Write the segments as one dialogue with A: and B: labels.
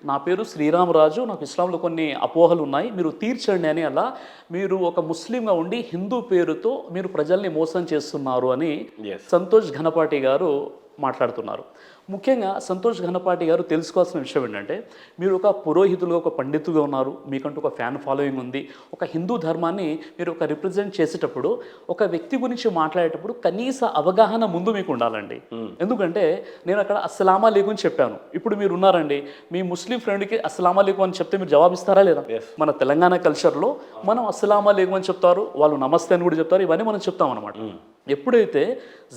A: నా పేరు శ్రీరామరాజు, నాకు ఇస్లాంలో కొన్ని అపోహలు ఉన్నాయి, మీరు తీర్చండి అని. అలా మీరు ఒక ముస్లింగా ఉండి హిందూ పేరుతో మీరు ప్రజల్ని మోసం చేస్తున్నారు అని సంతోష్ ఘనపాటి గారు మాట్లాడుతున్నారు. ముఖ్యంగా సంతోష్ ఘనపాటి గారు తెలుసుకోవాల్సిన విషయం ఏంటంటే, మీరు ఒక పురోహితులుగా, ఒక పండితులుగా ఉన్నారు, మీకంటూ ఒక ఫ్యాన్ ఫాలోయింగ్ ఉంది. ఒక హిందూ ధర్మాన్ని మీరు ఒక రిప్రజెంట్ చేసేటప్పుడు, ఒక వ్యక్తి గురించి మాట్లాడేటప్పుడు కనీస అవగాహన ముందు మీకు ఉండాలండి. ఎందుకంటే నేను అక్కడ అస్సలామా లేకుని చెప్పాను. ఇప్పుడు మీరు ఉన్నారండి, మీ ముస్లిం ఫ్రెండ్కి అస్సలామా లేకు అని చెప్తే మీరు జవాబిస్తారా లేదా? మన తెలంగాణ కల్చర్లో మనం అస్సలామా లేకు అని చెప్తారు, వాళ్ళు నమస్తే అని కూడా చెప్తారు, ఇవన్నీ మనం చెప్తాం అనమాట. ఎప్పుడైతే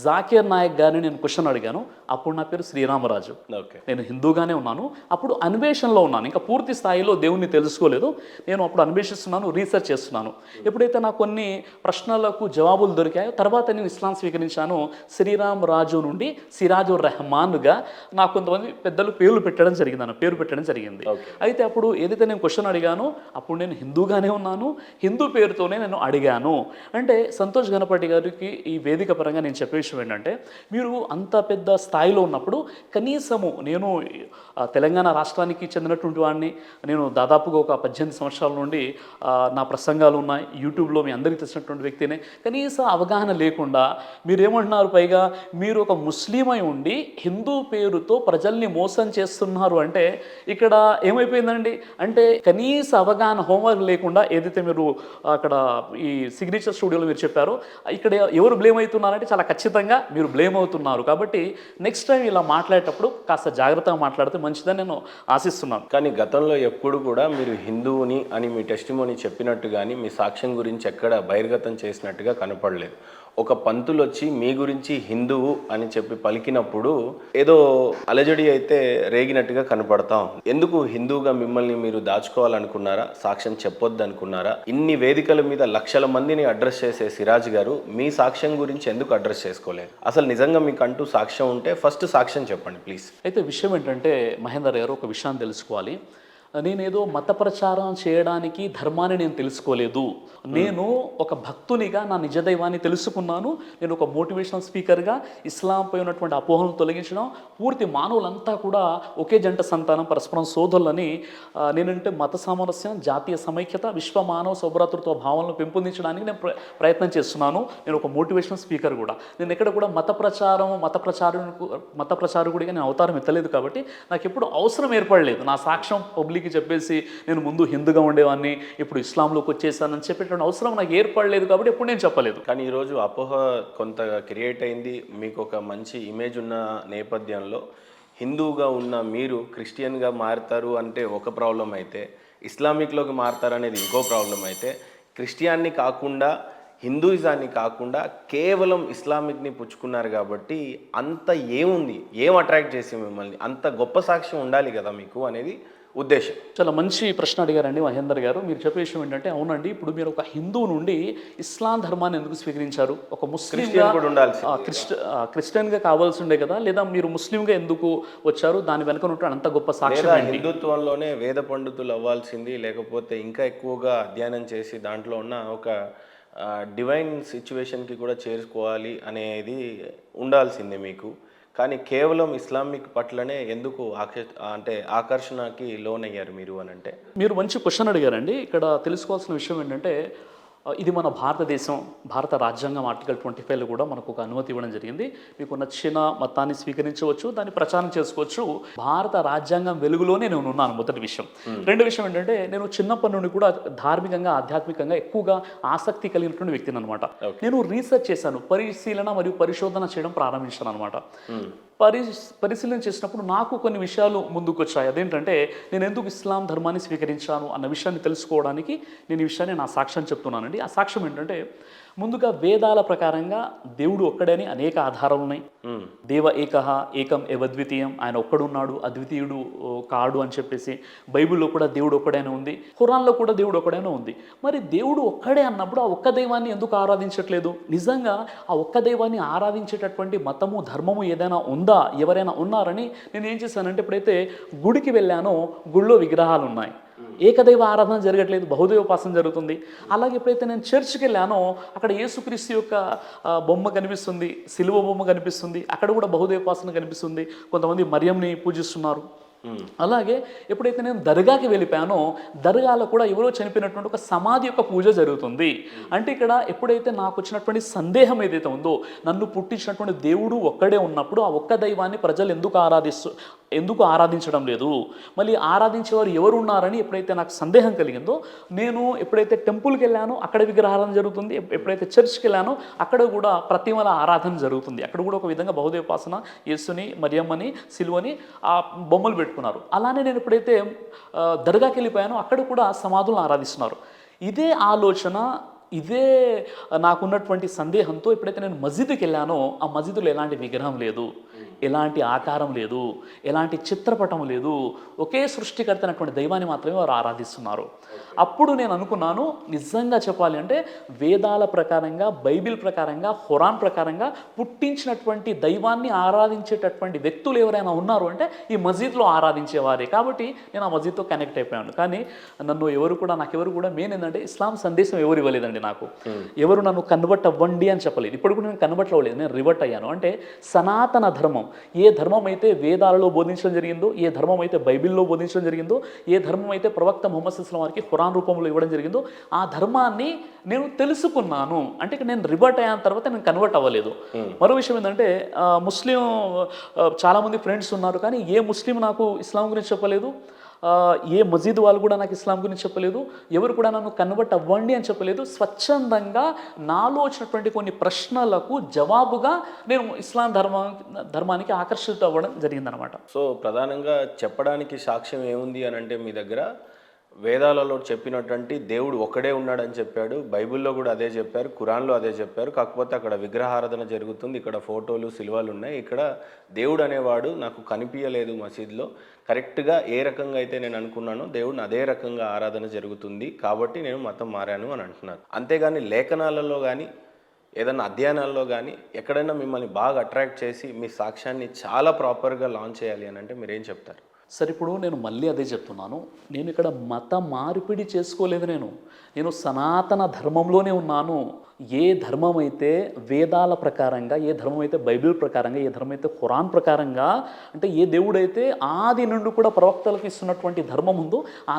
A: జాకీర్ నాయక్ గారిని నేను క్వశ్చన్ అడిగాను, అప్పుడు నా పేరు శ్రీరామరాజు, నేను హిందూగానే ఉన్నాను, అప్పుడు అన్వేషణలో ఉన్నాను, ఇంకా పూర్తి స్థాయిలో దేవుణ్ణి తెలుసుకోలేదు, నేను అప్పుడు అన్వేషిస్తున్నాను, రీసెర్చ్ చేస్తున్నాను. ఎప్పుడైతే నాకు కొన్ని ప్రశ్నలకు జవాబులు దొరికాయో తర్వాత నేను ఇస్లాం స్వీకరించాను. శ్రీరామరాజు నుండి సిరాజుర్ రెహమాన్గా నాకు కొంతమంది పెద్దలు పేరు పెట్టడం జరిగింది. అయితే అప్పుడు ఏదైతే నేను క్వశ్చన్ అడిగానో అప్పుడు నేను హిందూగానే ఉన్నాను, హిందూ పేరుతోనే నేను అడిగాను. అంటే సంతోష్ ఘనపాటి గారికి ఈ వేదిక పరంగా నేను చెప్పే విషయం ఏంటంటే, మీరు అంత పెద్ద స్థాయిలో ఉన్నప్పుడు కనీసము, నేను తెలంగాణ రాష్ట్రానికి చెందినటువంటి వాడిని, నేను దాదాపుగా ఒక 18 సంవత్సరాల నుండి నా ప్రసంగాలు ఉన్నాయి యూట్యూబ్లో, మీ అందరికీ తెలిసినటువంటి వ్యక్తినే. కనీస అవగాహన లేకుండా మీరేమంటున్నారు, పైగా మీరు ఒక ముస్లిం అయి ఉండి హిందూ పేరుతో ప్రజల్ని మోసం చేస్తున్నారు అంటే ఇక్కడ ఏమైపోయిందండి? అంటే కనీస అవగాహన, హోంవర్క్ లేకుండా ఏదైతే మీరు అక్కడ ఈ సిగ్నేచర్ స్టూడియోలో మీరు చెప్పారో, ఇక్కడ ఎవరు బ్లేమ్ అవుతున్నారంటే చాలా ఖచ్చితంగా మీరు బ్లేమ్ అవుతున్నారు. కాబట్టి నెక్స్ట్ టైం ఇలా మాట్లాడేటప్పుడు కాస్త జాగ్రత్తగా మాట్లాడితే మంచిదని నేను ఆశిస్తున్నాను.
B: కానీ గతంలో ఎప్పుడు కూడా మీరు హిందువుని అని మీ టెస్టిమోనీ చెప్పినట్టు కానీ మీ సాక్ష్యం గురించి ఎక్కడ బహిర్గతం చేసినట్టుగా కనపడలేదు. ఒక పంతులు వచ్చి మీ గురించి హిందువు అని చెప్పి పలికినప్పుడు ఏదో అలజడి అయితే రేగినట్టుగా కనపడతాం. ఎందుకు హిందువుగా మిమ్మల్ని మీరు దాచుకోవాలనుకున్నారా? సాక్ష్యం చెప్పొద్దు అనుకున్నారా? ఇన్ని వేదికల మీద లక్షల మందిని అడ్రస్ చేసే సిరాజ్ గారు మీ సాక్ష్యం గురించి ఎందుకు అడ్రస్ చేసుకోలేదు? అసలు నిజంగా మీకు అంటూ సాక్ష్యం ఉంటే ఫస్ట్ సాక్ష్యం చెప్పండి ప్లీజ్.
A: అయితే విషయం ఏంటంటే మహేందర్ గారు, ఒక విషయాన్ని తెలుసుకోవాలి. నేనేదో మత ప్రచారం చేయడానికి ధర్మాన్ని నేను తెలుసుకోలేదు. నేను ఒక భక్తునిగా నా నిజదైవాన్ని తెలుసుకున్నాను. నేను ఒక మోటివేషనల్ స్పీకర్గా ఇస్లాంపై ఉన్నటువంటి అపోహలను తొలగించడం, పూర్తి మానవులంతా కూడా ఒకే జంట సంతానం, పరస్పరం సోదరులని, నేనంటే మత సామరస్యం, జాతీయ సమైక్యత, విశ్వ మానవ సౌభ్రాతృత్వ భావనలు పెంపొందించడానికి నేను ప్రయత్నం చేస్తున్నాను. నేను ఒక మోటివేషనల్ స్పీకర్ కూడా. నేను ఎక్కడ కూడా మత ప్రచారకుడిగా నేను అవతారం ఎత్తలేదు. కాబట్టి నాకు ఎప్పుడు అవసరం ఏర్పడలేదు నా సాక్ష్యం పబ్లిక్ చెప్పేసి నేను ముందు హిందూగా ఉండేవాడిని, ఇప్పుడు ఇస్లాంలోకి వచ్చేసానని చెప్పేటువంటి అవసరం నాకు ఏర్పడలేదు. కాబట్టి ఎప్పుడు నేను చెప్పలేదు.
B: కానీ ఈరోజు అపోహ కొంత క్రియేట్ అయింది. మీకు ఒక మంచి ఇమేజ్ ఉన్న నేపథ్యంలో హిందువుగా ఉన్న మీరు క్రిస్టియన్గా మారుతారు అంటే ఒక ప్రాబ్లం అయితే, ఇస్లామిక్లోకి మారుతారు అనేది ఇంకో ప్రాబ్లం అయితే, క్రిస్టియాన్ని కాకుండా హిందూయిజాన్ని కాకుండా కేవలం ఇస్లామిక్ని పుచ్చుకున్నారు. కాబట్టి అంత ఏముంది, ఏం అట్రాక్ట్ చేసి మిమ్మల్ని? అంత గొప్ప సాక్ష్యం ఉండాలి కదా మీకు అనేది ఉద్దేశం.
A: చాలా మంచి ప్రశ్న అడిగారండి మహేందర్ గారు. మీరు చెప్పే విషయం ఏంటంటే, అవునండి, ఇప్పుడు మీరు ఒక హిందువు నుండి ఇస్లాం ధర్మాన్ని ఎందుకు స్వీకరించారు? ఒక ముస్లింగా క్రిస్టియన్గా కావాల్సి ఉండే కదా, లేదా మీరు ముస్లింగా ఎందుకు వచ్చారు? దాని వెనుక ఉన్నటువంటి అంత గొప్ప సాక్ష్యం.
B: హిందుత్వంలోనే వేద పండితులు అవ్వాల్సింది, లేకపోతే ఇంకా ఎక్కువగా అధ్యయనం చేసి దాంట్లో ఉన్న ఒక డివైన్ సిచ్యువేషన్కి కూడా చేరుకోవాలి అనేది ఉండాల్సిందే మీకు. కానీ కేవలం ఇస్లామిక్ పట్లనే ఎందుకు ఆకర్షణకి లోనయ్యారు మీరు అని అంటే?
A: మీరు మంచి క్వశ్చన్ అడిగారండి. ఇక్కడ తెలుసుకోవాల్సిన విషయం ఏంటంటే, ఇది మన భారతదేశం, భారత రాజ్యాంగం ఆర్టికల్ 25లో కూడా మనకు ఒక అనుమతి ఇవ్వడం జరిగింది. మీకు నచ్చిన మతాన్ని స్వీకరించవచ్చు, దాన్ని ప్రచారం చేసుకోవచ్చు. భారత రాజ్యాంగం వెలుగులోనే నేను ఉన్నాను, మొదటి విషయం. రెండో విషయం ఏంటంటే, నేను చిన్నప్పటి నుండి కూడా ధార్మికంగా, ఆధ్యాత్మికంగా ఎక్కువగా ఆసక్తి కలిగినటువంటి వ్యక్తిని అనమాట. నేను రీసెర్చ్ చేశాను, పరిశీలన మరియు పరిశోధన చేయడం ప్రారంభించాను అనమాట. పరిశీలన చేసినప్పుడు నాకు కొన్ని విషయాలు ముందుకు వచ్చాయి. అదేంటంటే, నేను ఎందుకు ఇస్లాం ధర్మాన్ని స్వీకరించాను అన్న విషయాన్ని తెలుసుకోవడానికి నేను ఈ విషయాన్ని నా సాక్ష్యం చెప్తున్నానండి. ఆ సాక్ష్యం ఏంటంటే, ముందుగా వేదాల ప్రకారంగా దేవుడు ఒక్కడని అనేక ఆధారాలు ఉన్నాయి. దేవ ఏకహ ఏకం ఏవద్వితీయం, ఆయన ఒక్కడున్నాడు, అద్వితీయుడు కాడు అని చెప్పేసి బైబిల్లో కూడా దేవుడు ఒక్కడైనా ఉంది, ఖురాన్లో కూడా దేవుడు ఒక్కడైనా ఉంది. మరి దేవుడు ఒక్కడే అన్నప్పుడు ఆ ఒక్క దైవాన్ని ఎందుకు ఆరాధించట్లేదు? నిజంగా ఆ ఒక్క దైవాన్ని ఆరాధించేటటువంటి మతము, ధర్మము ఏదైనా ఉందా, ఎవరైనా ఉన్నారని నేను ఏం చేశానంటే, ఎప్పుడైతే గుడికి వెళ్ళానో గుళ్ళో విగ్రహాలు ఉన్నాయి, ఏకదైవ ఆరాధన జరగట్లేదు, బహుదైవోపాసన జరుగుతుంది. అలాగే ఎప్పుడైతే నేను చర్చ్కి వెళ్ళానో అక్కడ యేసుక్రీస్తు యొక్క బొమ్మ కనిపిస్తుంది, సిలువ బొమ్మ కనిపిస్తుంది, అక్కడ కూడా బహుదైవోపాసన కనిపిస్తుంది. కొంతమంది మరియంని పూజిస్తున్నారు, అలాగే ఎప్పుడైతే నేను దర్గాకి వెళ్ళిపోయానో దర్గాలో కూడా ఎవరో చనిపోయినటువంటి ఒక సమాధి యొక్క పూజ జరుగుతుంది. అంటే ఇక్కడ ఎప్పుడైతే నాకు వచ్చినటువంటి సందేహం ఏదైతే ఉందో, నన్ను పుట్టించినటువంటి దేవుడు ఒక్కడే ఉన్నప్పుడు ఆ ఒక్క దైవాన్ని ప్రజలు ఎందుకు ఆరాధించడం లేదు, మళ్ళీ ఆరాధించేవారు ఎవరు ఉన్నారని ఎప్పుడైతే నాకు సందేహం కలిగిందో, నేను ఎప్పుడైతే టెంపుల్కి వెళ్ళానో అక్కడ విగ్రహారాధన జరుగుతుంది, ఎప్పుడైతే చర్చ్కి వెళ్ళానో అక్కడ కూడా ప్రతిమల ఆరాధన జరుగుతుంది. అక్కడ కూడా ఒక విధంగా బహుదేవోపాసన, యేసుని, మరియమ్మని, సిలువని ఆ బొమ్మలు పెట్టుకున్నారు. అలానే నేను ఎప్పుడైతే దర్గాకి వెళ్ళిపోయానో అక్కడ కూడా సమాధులను ఆరాధిస్తున్నారు. ఇదే ఆలోచన, ఇదే నాకున్నటువంటి సందేహంతో ఎప్పుడైతే నేను మస్జిద్కి వెళ్ళానో ఆ మస్జిద్లో ఎలాంటి విగ్రహం లేదు, ఎలాంటి ఆకారం లేదు, ఎలాంటి చిత్రపటం లేదు, ఒకే సృష్టికర్త అయినటువంటి దైవాన్ని మాత్రమే వారు ఆరాధిస్తున్నారు. అప్పుడు నేను అనుకున్నాను, నిజంగా చెప్పాలి అంటే వేదాల ప్రకారంగా, బైబిల్ ప్రకారంగా, ఖురాన్ ప్రకారంగా పుట్టించినటువంటి దైవాన్ని ఆరాధించేటటువంటి వ్యక్తులు ఎవరైనా ఉన్నారు అంటే ఈ మస్జిద్లో ఆరాధించేవారే. కాబట్టి నేను ఆ మస్జిద్తో కనెక్ట్ అయిపోయాను. కానీ నాకెవరు కూడా మెయిన్ ఏంటంటే ఇస్లాం సందేశం ఎవరు ఇవ్వలేదండి. నాకు ఎవరు నన్ను కన్వర్ట్ అవ్వండి అని చెప్పలేదు. ఇప్పుడు కూడా నేను కన్వర్ట్ అవ్వలేదు, నేను రివర్ట్ అయ్యాను. అంటే సనాతన ధర్మం, ఏ ధర్మం అయితే వేదాలలో బోధించడం జరిగిందో, ఏ ధర్మం అయితే బైబిల్లో బోధించడం జరిగిందో, ఏ ధర్మం అయితే ప్రవక్త ముహమ్మద్ సల్లల్లాహు అలైహి వసల్లం వారికి ఖురాన్ రూపంలో ఇవ్వడం జరిగిందో ఆ ధర్మాన్ని నేను తెలుసుకున్నాను. అంటే నేను రివర్ట్ అయిన తర్వాత నేను కన్వర్ట్ అవ్వలేదు. మరో విషయం ఏంటంటే ముస్లిం చాలామంది ఫ్రెండ్స్ ఉన్నారు, కానీ ఏ ముస్లిం నాకు ఇస్లాం గురించి చెప్పలేదు, ఏ మస్జిద్ వాళ్ళు కూడా నాకు ఇస్లాం గురించి చెప్పలేదు, ఎవరు కూడా నన్ను కన్వర్ట్ అవ్వండి అని చెప్పలేదు. స్వచ్ఛందంగా నాలో వచ్చినటువంటి కొన్ని ప్రశ్నలకు జవాబుగా నేను ఇస్లాం ధర్మానికి ఆకర్షిత అవ్వడం జరిగిందనమాట.
B: సో ప్రధానంగా చెప్పడానికి సాక్ష్యం ఏముంది అని అంటే, మీ దగ్గర వేదాలలో చెప్పినటువంటి దేవుడు ఒక్కడే ఉన్నాడని చెప్పాడు, బైబిల్లో కూడా అదే చెప్పారు, ఖురాన్లో అదే చెప్పారు. కాకపోతే అక్కడ విగ్రహారాధన జరుగుతుంది, ఇక్కడ ఫోటోలు, సిలువలు ఉన్నాయి. ఇక్కడ దేవుడు అనేవాడు నాకు కనిపించలేదు మసీద్లో. కరెక్ట్గా ఏ రకంగా అయితే నేను అనుకున్నానో దేవుడిని అదే రకంగా ఆరాధన జరుగుతుంది, కాబట్టి నేను మతం మారాను అని అంటున్నారు. అంతేగాని లేఖనాలలో కానీ ఏదైనా అధ్యయనాల్లో కానీ ఎక్కడైనా మిమ్మల్ని బాగా అట్రాక్ట్ చేసి మీ సాక్ష్యాన్ని చాలా ప్రాపర్గా లాంచ్ చేయాలి అని అంటే మీరేం చెప్తారు?
A: సరే, ఇప్పుడు నేను మళ్ళీ అదే చెప్తున్నాను, నేను ఇక్కడ మత మార్పిడి చేసుకోలేదు. నేను సనాతన ధర్మంలోనే ఉన్నాను. ఏ ధర్మం అయితే వేదాల ప్రకారంగా, ఏ ధర్మం అయితే బైబిల్ ప్రకారంగా, ఏ ధర్మం అయితే ఖురాన్ ప్రకారంగా, అంటే ఏ దేవుడైతే ఆది నుండి కూడా ప్రవక్తలకు ఇస్తున్నటువంటి ధర్మం ఉందో ఆ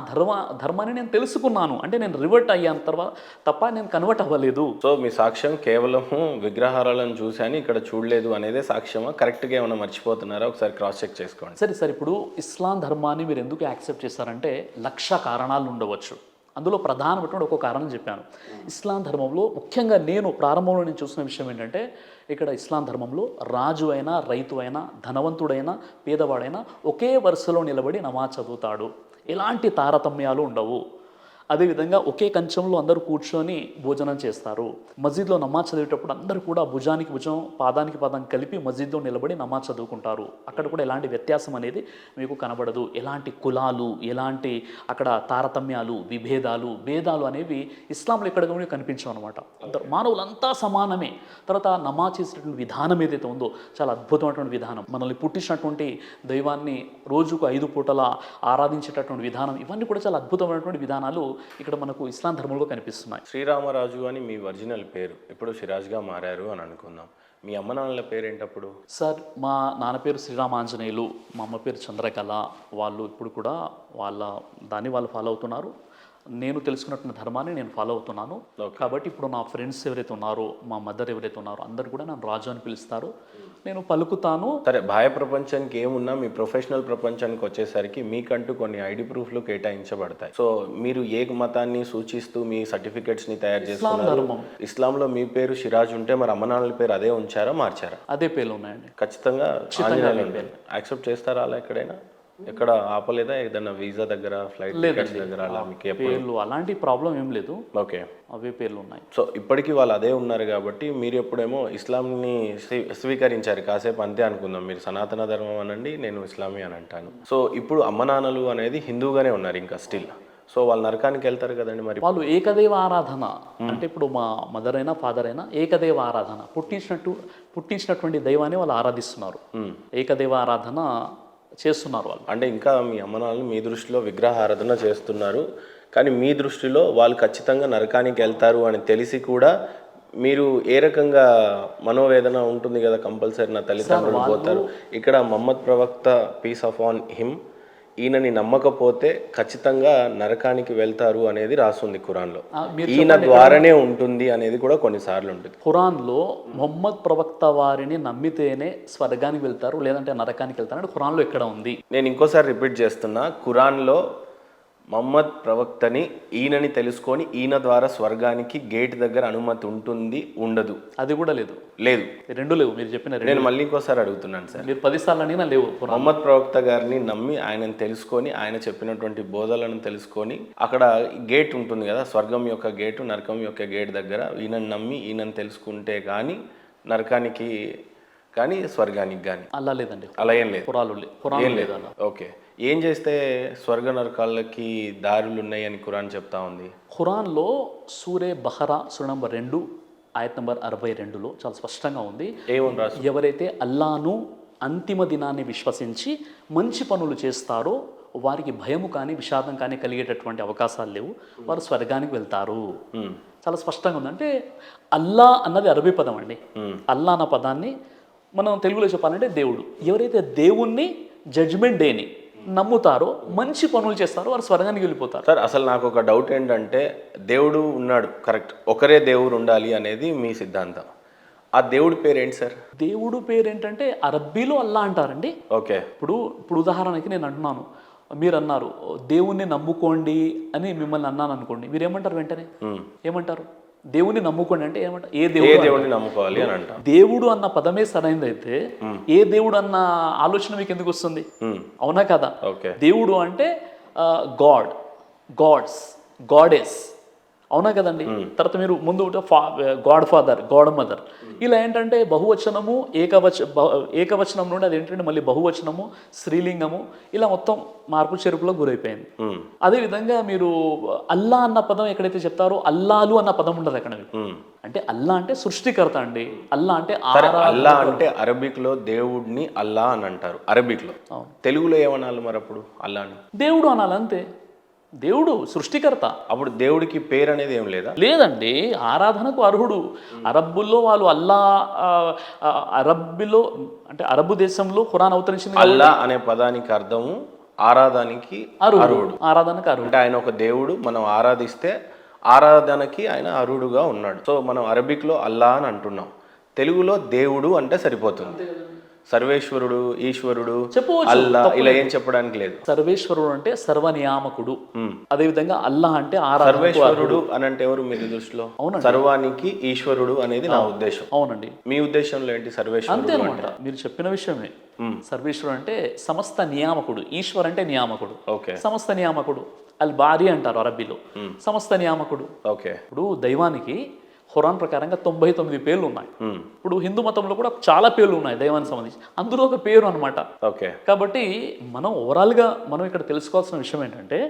A: ధర్మాన్ని నేను తెలుసుకున్నాను. అంటే నేను రివర్ట్ అయ్యాను తర్వాత తప్ప నేను కన్వర్ట్ అవ్వలేదు.
B: సో మీ సాక్ష్యం కేవలము విగ్రహారాలను చూశాను, ఇక్కడ చూడలేదు అనేదే సాక్ష్యమా? కరెక్ట్గా ఏమైనా మర్చిపోతున్నారా? ఒకసారి క్రాస్ చెక్ చేసుకోండి.
A: సరే, ఇప్పుడు ఇస్లాం ధర్మాన్ని మీరు ఎందుకు యాక్సెప్ట్ చేస్తారంటే 1,00,000 కారణాలు ఉండవచ్చు. అందులో ప్రధానమైనటువంటి ఒక కారణం చెప్పాను. ఇస్లాం ధర్మంలో ముఖ్యంగా నేను ప్రారంభంలో నేను చూసిన విషయం ఏంటంటే, ఇక్కడ ఇస్లాం ధర్మంలో రాజు అయినా, రైతు అయినా, ధనవంతుడైనా, పేదవాడైనా ఒకే వరుసలో నిలబడి నమాజ్ చదువుతాడు. ఎలాంటి తారతమ్యాలు ఉండవు. అదేవిధంగా ఒకే కంచంలో అందరూ కూర్చొని భోజనం చేస్తారు. మస్జిద్లో నమాజ్ చదివేటప్పుడు అందరూ కూడా భుజానికి భుజం, పాదానికి పాదం కలిపి మస్జిద్లో నిలబడి నమాజ్ చదువుకుంటారు. అక్కడ కూడా ఎలాంటి వ్యత్యాసం అనేది మీకు కనబడదు. ఎలాంటి కులాలు, ఎలాంటి అక్కడ తారతమ్యాలు, విభేదాలు, భేదాలు అనేవి ఇస్లాంలో ఎక్కడ కూడా కనిపించవు అనమాట. మానవులంతా సమానమే. తర్వాత నమాజ్ చేసేటువంటి విధానం ఏదైతే ఉందో చాలా అద్భుతమైనటువంటి విధానం. మనల్ని పుట్టించినటువంటి దైవాన్ని రోజుకు 5 పూటల ఆరాధించేటటువంటి విధానం, ఇవన్నీ కూడా చాలా అద్భుతమైనటువంటి విధానాలు ఇక్కడ మనకు ఇస్లాం ధర్మంలో కనిపిస్తున్నాయి.
B: శ్రీరామరాజు అని మీ ఒరిజినల్ పేరు, ఇప్పుడు సిరాజ్గా మారారు అని అనుకుందాం. మీ అమ్మ నాన్నల పేరు ఏంటప్పుడు?
A: సార్, మా నాన్న పేరు శ్రీరామాంజనేయులు, మా అమ్మ పేరు చంద్రకళ. వాళ్ళు ఇప్పుడు కూడా వాళ్ళు ఫాలో అవుతున్నారు. నేను తెలుసుకున్నటువంటి ధర్మాన్ని నేను ఫాలో అవుతున్నాను. కాబట్టి ఇప్పుడు నా ఫ్రెండ్స్ ఎవరైతే ఉన్నారో, మా మదర్ ఎవరైతే ఉన్నారో అందరు కూడా నన్ను రాజు అని పిలుస్తారు. నేను పలుకుతాను.
B: సరే, బాహ్య ప్రపంచానికి ఏమున్నా మీ ప్రొఫెషనల్ ప్రపంచానికి వచ్చేసరికి మీకంటూ కొన్ని ఐడి ప్రూఫ్లు కేటాయించబడతాయి. సో మీరు ఏ మతాన్ని సూచిస్తూ మీ సర్టిఫికేట్స్ని తయారు చేస్తున్నారు? ఇస్లాంలో మీ పేరు సిరాజ్ ఉంటే మరి అమ్మ నాన్నల పేరు అదే ఉంచారా, మార్చారా?
A: అదే పేర్లు ఉన్నాయండి.
B: ఖచ్చితంగా యాక్సెప్ట్ చేస్తారా? అలా ఎక్కడైనా ఎక్కడ ఆపలేదా? ఏదైనా వీసా దగ్గర, ఫ్లైట్ టికెట్స్ దగ్గర అలా మీకు
A: పేర్లు అలాంటి ప్రాబ్లం ఏం లేదు.
B: ఓకే,
A: అవే పేర్లు ఉన్నాయి.
B: సో ఇప్పటికీ వాళ్ళు అదే ఉన్నారు కాబట్టి మీరు ఎప్పుడేమో ఇస్లాంని స్వీకరించారు. కాసేపు అంతే అనుకుందాం, మీరు సనాతన ధర్మం అనండి, నేను ఇస్లామీ అని అంటాను. సో ఇప్పుడు అమ్మ నాన్నలు అనేది హిందూగానే ఉన్నారు ఇంకా స్టిల్. సో వాళ్ళు నరకానికి వెళ్తారు కదండి. మరి
A: వాళ్ళు ఏకదైవ ఆరాధన అంటే ఇప్పుడు మా మదర్ అయినా ఫాదర్ అయినా ఏకదైవ ఆరాధన, పుట్టించినటువంటి దైవాన్ని వాళ్ళు ఆరాధిస్తున్నారు. ఏకదైవ ఆరాధన చేస్తున్నారు వాళ్ళు.
B: అంటే ఇంకా మీ అమ్మ నాన్నలు మీ దృష్టిలో విగ్రహారాధన చేస్తున్నారు, కానీ మీ దృష్టిలో వాళ్ళు ఖచ్చితంగా నరకానికి వెళ్తారు అని తెలిసి కూడా మీరు ఏ రకంగా మనోవేదన ఉంటుంది కదా, కంపల్సరీ నా తల్లిదండ్రులు పోతారు. ఇక్కడ మహమ్మద్ ప్రవక్త పీస్ ఆఫ్ ఆన్ హిమ్ ఈయనని నమ్మకపోతే ఖచ్చితంగా నరకానికి వెళ్తారు అనేది రాస్తుంది ఖురాన్లో.
A: మీరు
B: ఈయన ద్వారానే ఉంటుంది అనేది కూడా కొన్నిసార్లు ఉంటుంది.
A: ఖురాన్లో మొహమ్మద్ ప్రవక్త వారిని నమ్మితేనే స్వర్గానికి వెళ్తారు లేదంటే నరకానికి వెళ్తారు అంటే ఖురాన్లో ఎక్కడ ఉంది?
B: నేను ఇంకోసారి రిపీట్ చేస్తున్నా, ఖురాన్లో మహమ్మద్ ప్రవక్తని ఈయనని తెలుసుకొని ఈయన ద్వారా స్వర్గానికి గేట్ దగ్గర అనుమతి ఉంటుంది ఉండదు,
A: అది కూడా లేదు.
B: లేదు,
A: రెండు లేవు. మీరు చెప్పిన
B: నేను మళ్ళీ ఇంకోసారి అడుగుతున్నాను సార్,
A: మీరు 10 సార్లు అడిగినా లేవు.
B: మహమ్మద్ ప్రవక్త గారిని నమ్మి ఆయనను తెలుసుకొని ఆయన చెప్పినటువంటి బోధలను తెలుసుకొని అక్కడ గేట్ ఉంటుంది కదా, స్వర్గం యొక్క గేటు నరకం యొక్క గేట్ దగ్గర ఈయనను నమ్మి ఈయనను తెలుసుకుంటే కానీ నరకానికి కానీ స్వర్గానికి కానీ
A: అలా లేదండి.
B: అలా ఏం లేదు,
A: ఖురాన్ లేదు అలా.
B: ఓకే, ఏం చేస్తే స్వర్గ నరకాలకి దారులు ఉన్నాయని ఖురాన్ చెప్తా ఉంది?
A: ఖురాన్లో సూరే బహరా సూర నంబర్ 2 ఆయత్ నంబర్ 62లో చాలా స్పష్టంగా ఉంది.
B: ఏమని రాసు?
A: ఎవరైతే అల్లాను అంతిమ దినాన్ని విశ్వసించి మంచి పనులు చేస్తారో వారికి భయము కానీ విషాదం కానీ కలిగేటటువంటి అవకాశాలు లేవు, వారు స్వర్గానికి వెళ్తారు. చాలా స్పష్టంగా ఉంది. అంటే అల్లా అన్నది అరబీ పదం అండి. అల్లా అన్న పదాన్ని మనం తెలుగులో చెప్పాలంటే దేవుడు. ఎవరైతే దేవుణ్ణి జడ్జ్మెంట్ డేని నమ్ముతారో మంచి పనులు చేస్తారో వారు స్వర్గానికి వెళ్ళిపోతారు.
B: సార్ అసలు నాకు ఒక డౌట్ ఏంటంటే, దేవుడు ఉన్నాడు కరెక్ట్, ఒకరే దేవుడు ఉండాలి అనేది మీ సిద్ధాంతం. ఆ దేవుడి పేరు ఏంటి సార్?
A: దేవుడు పేరు ఏంటంటే అరబ్బీలో అల్లా అంటారండి.
B: ఓకే,
A: ఇప్పుడు ఉదాహరణకి నేను అంటున్నాను, మీరు అన్నారు దేవుణ్ణి నమ్ముకోండి అని మిమ్మల్ని అన్నాను అనుకోండి, మీరు ఏమంటారు వెంటనే? ఏమంటారు? దేవుణ్ణి నమ్ముకోండి అంటే ఏమంటారు? ఏ
B: దేవుడిని నమ్ముకోవాలి అని అంటారు.
A: దేవుడు అన్న పదమే సరైనదైతే ఏ దేవుడు అన్న ఆలోచన మీకు ఎందుకు వస్తుంది? అవునా కదా? దేవుడు అంటే గాడ్, గాడ్స్, గాడెస్, అవునా కదండి? తర్వాత మీరు ముందు గాడ్ ఫాదర్, గాడ్ మదర్, ఇలా ఏంటంటే బహువచనము ఏకవచనం నుండి అది ఏంటంటే మళ్ళీ బహువచనము స్త్రీలింగము ఇలా మొత్తం మార్పు చెరుపులో గురైపోయింది. అదేవిధంగా మీరు అల్లా అన్న పదం ఎక్కడైతే చెప్తారో అల్లాలు అన్న పదం ఉండదు అక్కడ. అంటే అల్లా అంటే సృష్టికర్త అండి. అల్లా అంటే
B: అల్లా అంటే అరబిక్ లో దేవుడిని అల్లా అని అంటారు అరబిక్ లో. తెలుగులో ఏమనాలి మరి అప్పుడు? అల్లాని దేవుడు
A: అనాలి అంతే. దేవుడు సృష్టికర్త.
B: అప్పుడు దేవుడికి పేరు అనేది ఏం లేదా?
A: లేదండి, ఆరాధనకు అర్హుడు. అరబ్బుల్లో వాళ్ళు అల్లా, అరబ్బులో అంటే అరబ్బు దేశంలో ఖురాన్ అవతరించింది.
B: అల్లా అనే పదానికి అర్థము ఆరాధనకి అర్హుడు.
A: ఆరాధనకు అర్హుడు
B: అంటే ఆయన ఒక దేవుడు, మనం ఆరాధిస్తే ఆరాధనకి ఆయన అర్హుడుగా ఉన్నాడు. సో మనం అరబిక్లో అల్లా అని అంటున్నాం, తెలుగులో దేవుడు అంటే సరిపోతుంది. సర్వేశ్వరుడు, ఈశ్వరుడు, అల్లా ఇలా ఏం చెప్పడానికి లేదు.
A: సర్వేశ్వరుడు అంటే సర్వనియామకుడు. అదేవిధంగా అల్లా అంటే
B: సర్వేశ్వరుడు అని అంటే ఎవరు మీ దృష్టిలో? సర్వానికి ఈశ్వరుడు అనేది నా ఉద్దేశం.
A: అవునండి,
B: మీ ఉద్దేశంలో ఏంటి? సర్వేశ్వరుడు
A: అంతే అనమాట. మీరు చెప్పిన విషయమే. సర్వేశ్వరుడు అంటే సమస్త నియామకుడు, ఈశ్వర్ అంటే నియామకుడు, సమస్త నియామకుడు. అల్ బారి అంటారు అరబ్బీలో, సమస్త నియామకుడు. ఇప్పుడు దైవానికి ఖురాన్ ప్రకారంగా 99 పేర్లు ఉన్నాయి. ఇప్పుడు హిందూ మతంలో కూడా చాలా పేర్లు ఉన్నాయి దైవానికి సంబంధించి, అందులో ఒక పేరు అనమాట. కాబట్టి మనం ఓవరాల్గా మనం ఇక్కడ తెలుసుకోవాల్సిన విషయం ఏంటంటే,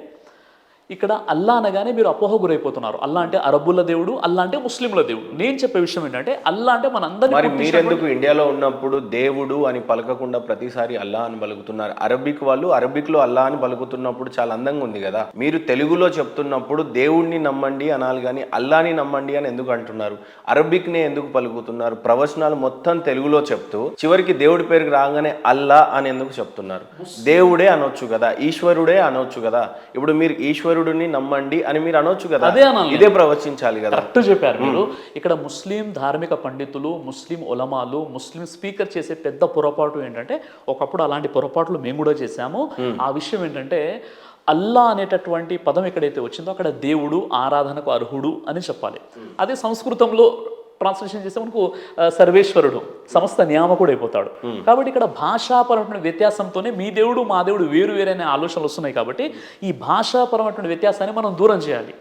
A: ఇక్కడ అల్లా అనగానే మీరు అపోహ గురైపోతున్నారు. అల్లా అంటే అరబ్బుల దేవుడు, అల్లా అంటే ముస్లింల దేవుడు. నేను చెప్పే విషయం ఏంటంటే అల్లా అంటే మనందరికీ.
B: మరి మీరెందుకు ఇండియాలో ఉన్నప్పుడు దేవుడు అని పలకకుండా ప్రతిసారి అల్లా అని పలుకుతున్నారు? అరబిక్ వాళ్ళు అరబిక్లో అల్లా అని పలుకుతున్నప్పుడు చాలా అందంగా ఉంది కదా. మీరు తెలుగులో చెప్తున్నప్పుడు దేవుడిని నమ్మండి అనాలి కానీ అల్లాని నమ్మండి అని ఎందుకు అంటున్నారు? అరబిక్నే ఎందుకు పలుకుతున్నారు? ప్రవచనాలు మొత్తం తెలుగులో చెప్తూ చివరికి దేవుడి పేరుకి రాగానే అల్లా అని ఎందుకు చెప్తున్నారు? దేవుడే అనొచ్చు కదా, ఈశ్వరుడే అనొచ్చు కదా. ఇప్పుడు మీరు ఈశ్వరుడిని నమ్మండి అని మీరు అనొచ్చు కదా, ఇదే ప్రవచించాలి కదా.
A: కరెక్ట్ చెప్పారు మీరు. ఇక్కడ ముస్లిం ధార్మిక పండితులు, ముస్లిం ఉలమాలు, ముస్లిం స్పీకర్ చేసే పెద్ద పొరపాటు ఏంటంటే, ఒకప్పుడు అలాంటి పొరపాట్లు మేము కూడా చేశాము. ఆ విషయం ఏంటంటే, అల్లా అనేటటువంటి పదం ఎక్కడైతే వచ్చిందో అక్కడ దేవుడు ఆరాధనకు అర్హుడు అని చెప్పాలి. అదే సంస్కృతంలో ట్రాన్స్లేషన్ చేస్తే మనకు సర్వేశ్వరుడు సమస్త నియామకుడు అయిపోతాడు. కాబట్టి ఇక్కడ భాషాపరమైన వ్యత్యాసంతోనే మీ దేవుడు మా దేవుడు వేరు వేరైన ఆలోచనలు వస్తున్నాయి. కాబట్టి ఈ భాషాపరమైన వ్యత్యాసాన్ని మనం దూరం చేయాలి.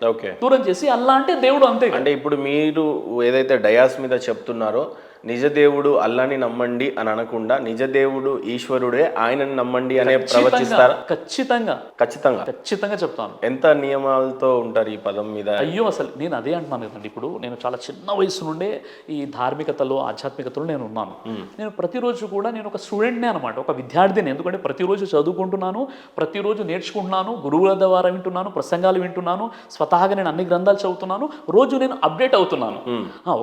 A: దూరం చేసి అల్లా అంటే దేవుడు అంతే.
B: అంటే ఇప్పుడు మీరు ఏదైతే డయాస్ మీద చెప్తున్నారో నిజ దేవుడు అల్లాని నమ్మండి అని అనకుండా నిజ దేవుడు ఈశ్వరుడే ఆయనని నమ్మండి అనే ప్రవచిస్తారా?
A: ఖచ్చితంగా ఖచ్చితంగా ఖచ్చితంగా చెప్తాను.
B: ఎంత నియమాలతో ఉంటారు ఈ పదం మీద?
A: అయ్యో అసలు నేను అదే అంటున్నాను కదండి. ఇప్పుడు నేను చాలా చిన్న వయసు నుండే ఈ ధార్మికతలో ఆధ్యాత్మికతలో నేను ఉన్నాను. నేను ప్రతిరోజు కూడా నేను ఒక స్టూడెంట్నే అనమాట, ఒక విద్యార్థిని. ఎందుకంటే ప్రతిరోజు చదువుకుంటున్నాను, ప్రతిరోజు నేర్చుకుంటున్నాను, గురువుల ద్వారా వింటున్నాను, ప్రసంగాలు వింటున్నాను, స్వతహాగా నేను అన్ని గ్రంథాలు చదువుతున్నాను, రోజు నేను అప్డేట్ అవుతున్నాను.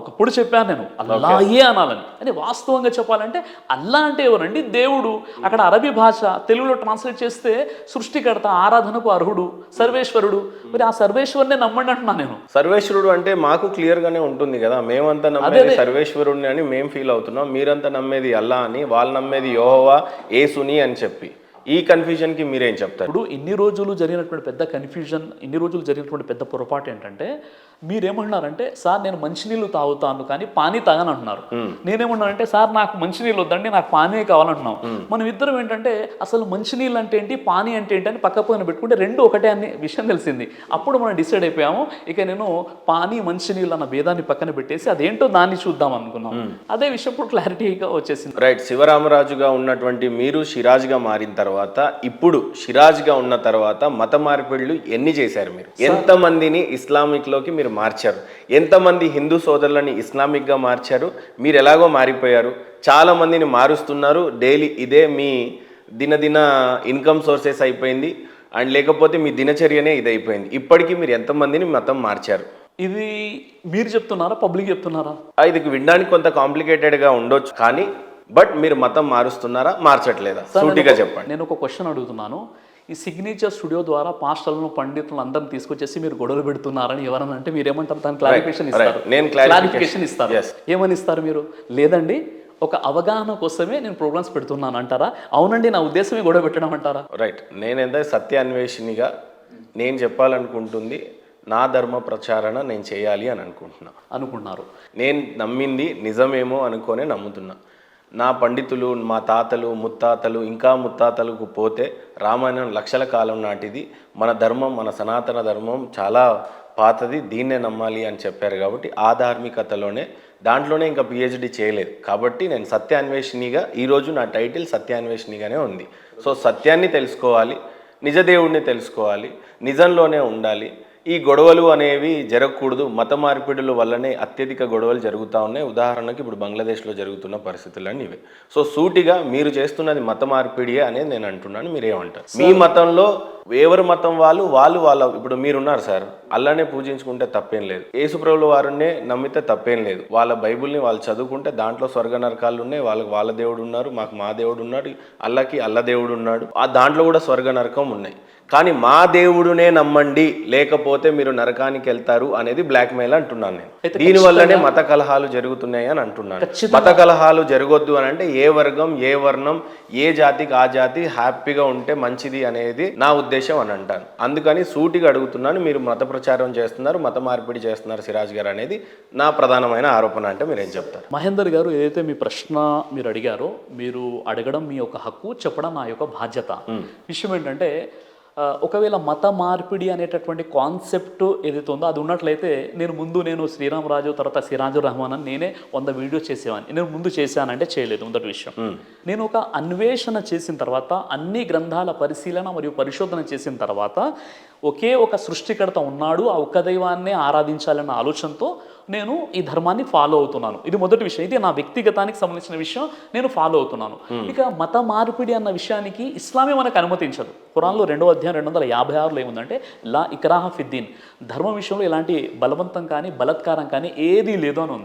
A: ఒకప్పుడు చెప్పాను నేను అల్లాయే అనాలని. అని వాస్తవంగా చెప్పాలంటే అల్లా అంటే ఎవరండి? దేవుడు. అక్కడ అరబీ భాష తెలుగులో ట్రాన్స్లేట్ చేస్తే సృష్టికర్త, ఆరాధనకు అర్హుడు, సర్వేశ్వరుడు. మరి ఆ సర్వేశ్వరునే నమ్మండి అంటున్నా నేను.
B: సర్వేశ్వరుడు అంటే మాకు క్లియర్ గానే ఉంటుంది కదా, మేమంతా నమ్మేది సర్వేశ్వరుడిని అని మేము ఫీల్ అవుతున్నాం, మీరంతా నమ్మేది అల్లా అని, వాళ్ళు నమ్మేది యెహోవా యేసుని అని చెప్పి. ఈ కన్ఫ్యూజన్కి మీరేం చెప్తారు?
A: ఇప్పుడు ఇన్ని రోజులు జరిగినటువంటి పెద్ద కన్ఫ్యూజన్, ఇన్ని రోజులు జరిగినటువంటి పెద్ద పొరపాటు ఏంటంటే మీరేమంటున్నారంటే సార్ నేను మంచినీళ్ళు తాగుతాను కానీ పానీ తాగని అంటున్నారు. నేనేమన్నానంటే సార్ నాకు మంచినీళ్ళు వద్దండి, నాకు పానీ కావాలంటున్నాం. మనం ఇద్దరం ఏంటంటే అసలు మంచినీళ్ళు అంటే ఏంటి, పానీ అంటే ఏంటి అని పక్క పక్కన పెట్టుకుంటే రెండు ఒకటే అనే విషయం తెలిసింది. అప్పుడు మనం డిసైడ్ అయిపోయాము, ఇక నేను పానీ మంచినీళ్ళు అన్న భేదాన్ని పక్కన పెట్టేసి అదేంటో దాన్ని చూద్దాం అనుకున్నాం. అదే విషయం ఇప్పుడు క్లారిటీగా వచ్చేసింది.
B: రైట్. శివరామరాజుగా ఉన్నటువంటి మీరు సిరాజ్గా మారిన తర్వాత, ఇప్పుడు సిరాజ్గా ఉన్న తర్వాత మత మార్పిడులు ఎన్ని చేశారు మీరు? ఎంతమందిని ఇస్లామిక్లోకి మీరు మార్చారు? ఎంతమంది హిందూ సోదరులని ఇస్లామిక్గా మార్చారు? మీరు ఎలాగో మారిపోయారు, చాలా మందిని మారుస్తున్నారు. డైలీ ఇదే మీ దినదిన ఇన్కమ్ సోర్సెస్ అయిపోయింది, అండ్ లేకపోతే మీ దినచర్యనే ఇది అయిపోయింది. ఇప్పటికీ మీరు ఎంతమందిని మతం మార్చారు?
A: ఇది మీరు చెప్తున్నారా, పబ్లిక్ చెప్తున్నారా?
B: ఇది వినడానికి కొంత కాంప్లికేటెడ్గా ఉండొచ్చు, కానీ బట్ మీరు మతం మారుస్తున్నారా, మార్చట్లేదా? సూటిగా చెప్పండి.
A: నేను ఒక క్వశ్చన్ అడుగుతున్నాను. ఈ సిగ్నేచర్ స్టూడియో ద్వారా పాస్టర్లను, పండితులను అందరిని తీసుకొచ్చేసి మీరు గొడవలు పెడుతున్నారని ఎవరన్నా అంటే మీరేమంటారు? దాని క్లారిఫికేషన్ ఇస్తారు.
B: నేను
A: క్లారిఫికేషన్ ఇస్తారు. ఏమని ఇస్తారు మీరు? లేదండి ఒక అవగాహన కోసమే నేను ప్రోగ్రామ్స్ పెడుతున్నాను అంటారా? అవునండి నా ఉద్దేశమే గొడవ పెట్టడం అంటారా?
B: రైట్. నేనైతే సత్యాన్వేషినిగా నేను చెప్పాలనుకుంటుంది నా ధర్మ ప్రచారణ నేను చేయాలి అని అనుకుంటున్నారు. నేను నమ్మింది నిజమేమో అనుకోనే నమ్ముతున్నా. నా పండితులు, మా తాతలు, ముత్తాతలు, ఇంకా ముత్తాతలకు పోతే రామాయణం లక్షల కాలం నాటిది. మన ధర్మం, మన సనాతన ధర్మం చాలా పాతది, దీన్నే నమ్మాలి అని చెప్పారు. కాబట్టి ఆ ధార్మికతలోనే, దాంట్లోనే ఇంకా పిహెచ్డి చేయలేదు. కాబట్టి నేను సత్యాన్వేషినిగా, ఈరోజు నా టైటిల్ సత్యాన్వేషినిగానే ఉంది. సో సత్యాన్ని తెలుసుకోవాలి, నిజదేవుడిని తెలుసుకోవాలి, నిజంలోనే ఉండాలి. ఈ గొడవలు అనేవి జరగకూడదు. మత మార్పిడుల వల్లనే అత్యధిక గొడవలు జరుగుతూ ఉన్నాయి. ఉదాహరణకి ఇప్పుడు బంగ్లాదేశ్లో జరుగుతున్న పరిస్థితులన్నీ ఇవే. సో సూటిగా మీరు చేస్తున్నది మత మార్పిడియే అనేది నేను అంటున్నాను. మీరేమంటారు? మీ మతంలో ఎవరి మతం వాళ్ళ ఇప్పుడు మీరున్నారు సార్, అల్లానే పూజించుకుంటే తప్పేం లేదు, యేసుప్రభుల వారినే నమ్మితే తప్పేం లేదు. వాళ్ళ బైబుల్ని వాళ్ళు చదువుకుంటే దాంట్లో స్వర్గ నరకాలు ఉన్నాయి. వాళ్ళ దేవుడు ఉన్నారు, మాకు మా దేవుడు ఉన్నాడు, అల్లకి అల్ల దేవుడు ఉన్నాడు, ఆ దాంట్లో కూడా స్వర్గ నరకం ఉన్నాయి. కానీ మా దేవుడునే నమ్మండి, లేకపోతే మీరు నరకానికి వెళ్తారు అనేది బ్లాక్ మెయిల్ అంటున్నాను నేను. దీనివల్లనే మత కలహాలు జరుగుతున్నాయి అని అంటున్నాను. మత కలహాలు జరగొద్దు అని అంటే ఏ వర్గం, ఏ వర్ణం, ఏ జాతికి ఆ జాతి హ్యాపీగా ఉంటే మంచిది అనేది నా ఉద్దేశం అని అంటాను. అందుకని సూటిగా అడుగుతున్నాను, మీరు మత ప్రచారం చేస్తున్నారు, మత మార్పిడి చేస్తున్నారు సిరాజ్ గారు అనేది నా ప్రధానమైన ఆరోపణ. అంటే మీరు ఏం చెప్తారు?
A: మహేందర్ గారు, ఏదైతే మీ ప్రశ్న మీరు అడిగారో, మీరు అడగడం మీ యొక్క హక్కు, చెప్పడం నా యొక్క బాధ్యత. విషయం ఏంటంటే ఒకవేళ మత మార్పిడి అనేటటువంటి కాన్సెప్ట్ ఏదైతే ఉందో అది ఉన్నట్లయితే నేను శ్రీరామరాజు తర్వాత సిరాజు రహమాన్ అని నేనే 100 వీడియోస్ చేసేవాడిని. నేను ముందు చేశానంటే చేయలేదు. మొదటి విషయం, నేను ఒక అన్వేషణ చేసిన తర్వాత, అన్ని గ్రంథాల పరిశీలన మరియు పరిశోధన చేసిన తర్వాత ఒకే ఒక సృష్టికర్త ఉన్నాడు, ఆ ఒక్క దైవాన్నే ఆరాధించాలన్న ఆలోచనతో నేను ఈ ధర్మాన్ని ఫాలో అవుతున్నాను. ఇది మొదటి విషయం. ఇది నా వ్యక్తిగతానికి సంబంధించిన విషయం, నేను ఫాలో అవుతున్నాను. ఇక మత మార్పిడి అన్న విషయానికి ఇస్లామే మనకు అనుమతించదు. ఖురాన్లో 2వ అధ్యాయం 256లో ఏముందంటే లా ఇక్రాహ ఫిద్దీన్, ధర్మం విషయంలో ఎలాంటి బలవంతం కానీ బలత్కారం కానీ ఏదీ లేదు అని ఉంది.